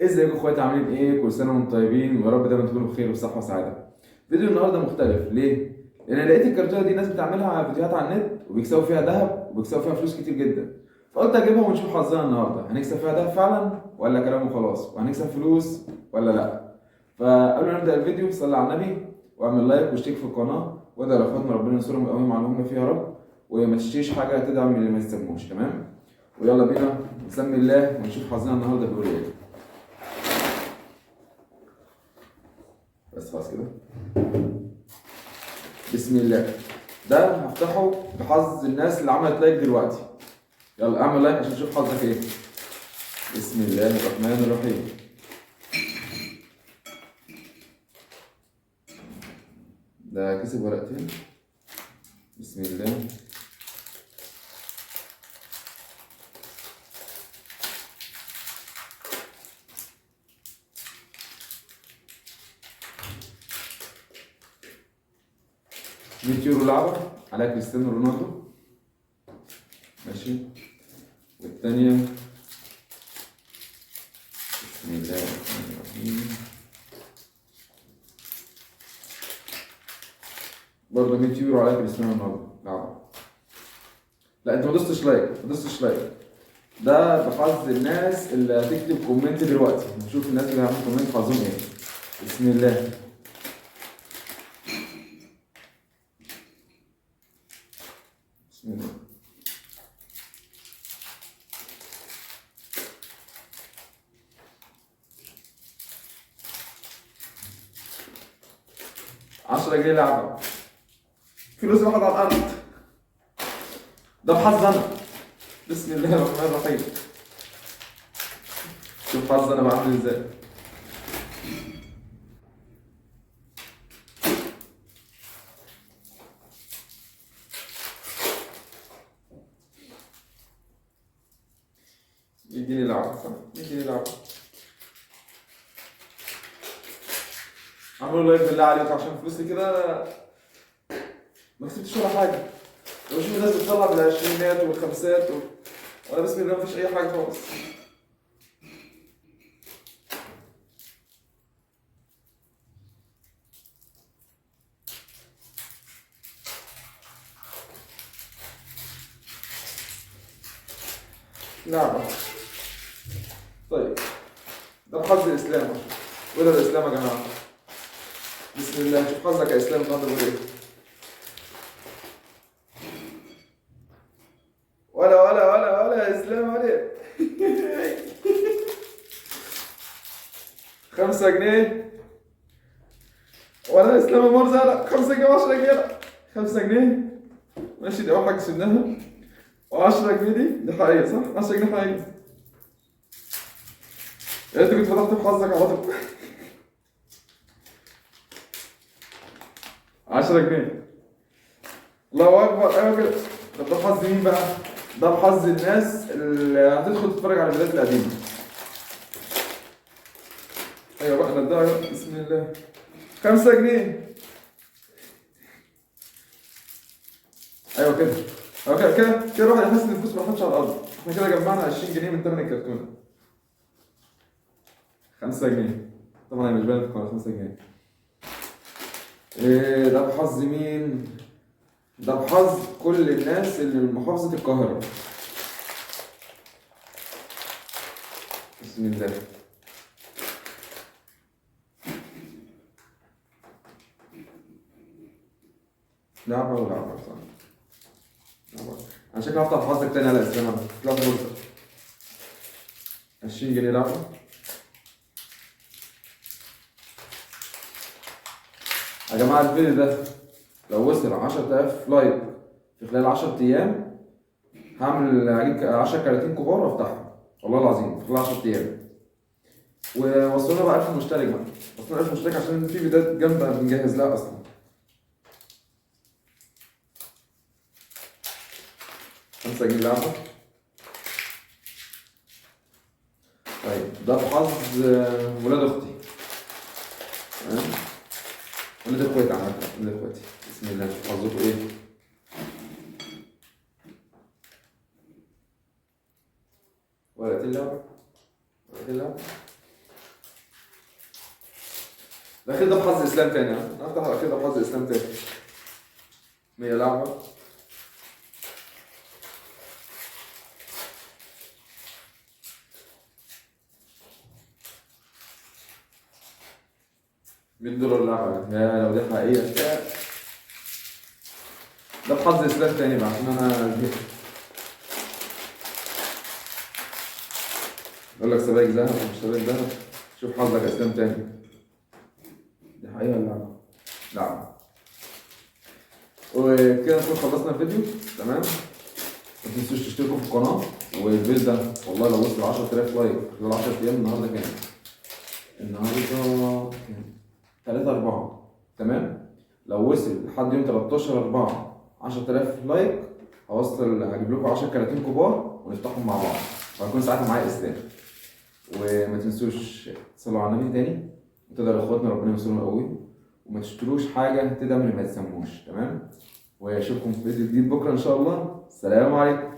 ازيكم يا اخواتي، عاملين ايه؟ كل سنه وانتم طيبين ويا رب دايما تكونوا بخير وصحه وسعاده. فيديو النهارده مختلف ليه؟ لان انا لقيت الكرتونه دي ناس بتعملها فيديوهات على النت وبيكسبوا فيها ذهب وبيكسبوا فيها فلوس كتير جدا. فقلت اجيبها ونشوف حظنا النهارده، هنكسب فيها ذهب فعلا ولا كلام وخلاص، وهنكسب فلوس ولا لا. فقبل ما نبدا الفيديو صلي على النبي واعمل لايك واشترك في القناه وادعي لاخواتنا ربنا ينصرهم ويقويهم على اللي هم فيها يا رب. وما تشتريش حاجه تدعم اللي ما يستلموش، تمام؟ ويلا بينا نسمي الله ونشوف حظنا النهارده بيقول ايه. بس خلاص كده. بسم الله. ده هفتحه بحظ الناس اللي عملت لايك دلوقتي. يلا اعمل لايك عشان اشوف حظك ايه. بسم الله الرحمن الرحيم. ده كسب ورقتين. بسم الله. €100 لعبة على كريستيانو رونالدو. ماشي. والتانية بسم الله الرحمن الرحيم. برضه €100 على كريستيانو رونالدو لعبة. لا انت ما دوستش لايك، ما دوستش لايك. ده بحظ الناس اللي هتكتب كومنت دلوقتي، نشوف الناس اللي هتعمل كومنت حظهم ايه. بسم الله. بسم الله. 10 جنيه لعبة. فلوس راحت على الأرض. ده بحظ أنا. بسم الله الرحمن الرحيم. شوف حظ أنا بعمل إزاي. يديني لعبة، صح؟ يديني لعبة. عملوا لايك بالله عليكم عشان فلوسي كده ما كسبتش ولا حاجة. وبشوف الناس بتطلع بالعشرينات والخمسات وأنا بسم الله مفيش أي حاجة خالص. لعبة. طيب ده بحظ الإسلام. وده الإسلام يا جماعة. بسم الله. شوف حظك يا إسلام النهارده بيقول إيه. ولا يا إسلام ولا. 5 جنيه. ولا إسلام المرزق، لا 5 جنيه و10 جنيه، لا 5 جنيه. ماشي دي أول حاجة كسبناها. و10 جنيه دي حقيقية، صح؟ 10 جنيه حقيقية. يا ريت كنت فتحت بحظك على طول. 10 جنيه. الله أكبر. أيوة كده. طب ده بحظ مين بقى؟ ده بحظ الناس اللي هتدخل تتفرج على الفيديوهات القديمة. أيوة بقى نديها. بسم الله. 5 جنيه. أيوة كده. أيوة كده كده كده الواحد يحس إن الفلوس ما راحتش على الأرض. إحنا كده جمعنا 20 جنيه من تمن الكرتونة. 5 جنيه. طبعا هي مش باينة في القناة. 5 جنيه. إيه ده بحظ مين؟ ده بحظ كل الناس اللي من محافظة القاهرة. بسم الله. لعبة ولعبة، صح؟ لعبة. أنا شكلي هفتح حظك تاني على الإسلام. أنا طلعت مرزق. 20 جنيه لعبة. يا جماعة الفيديو ده لو وصل 10,000 لايك في خلال 10 أيام هجيب 10 كراتين كبار وأفتحهم. والله العظيم في خلال 10 أيام. ووصلونا بقى 1000 مشترك بقى. وصلنا 1000 مشترك عشان في فيديوهات جامدة بنجهز لها أصلا. 5 جنيه لعبة. طيب ده بحظ ولاد أختي. تمام؟ ولاد إخواتي عامة. ولاد إخواتي. بسم الله. نشوف حظكم إيه. ورقة اللعبة. ورقة اللعبة. الاخير ده بحظ اسلام تاني، ها افتح الاخير ده بحظ اسلام تاني. 100 لعبه. $100 لعبه، يا لو دي حقيقيه. ده بحظ اسلام تاني بقى عشان انا زهقت. يقول لك سبائك ذهب ومش سبائك ذهب. شوف حظك يا اسلام تاني. دي حقيقه اللعبه. لعبه. وكده نكون خلصنا الفيديو. تمام. ما تنسوش تشتركوا في القناه. والفيديو ده والله لو وصل 10000 لايك خلال 10 ايام. النهارده كام؟ النهارده كام؟ 3/4. تمام. لو وصل لحد يوم 13/4 10000 لايك هجيب لكم 10 كراتين كبار ونفتحهم مع بعض، وهيكون ساعتها معايا اسلام. وما تنسوش تصلوا على النبي تاني وتدعوا لاخواتنا ربنا يوصلهم قوي، وما تشتروش حاجه تدعم اللي ما يتسموش. تمام. واشوفكم في فيديو جديد بكره ان شاء الله. السلام عليكم.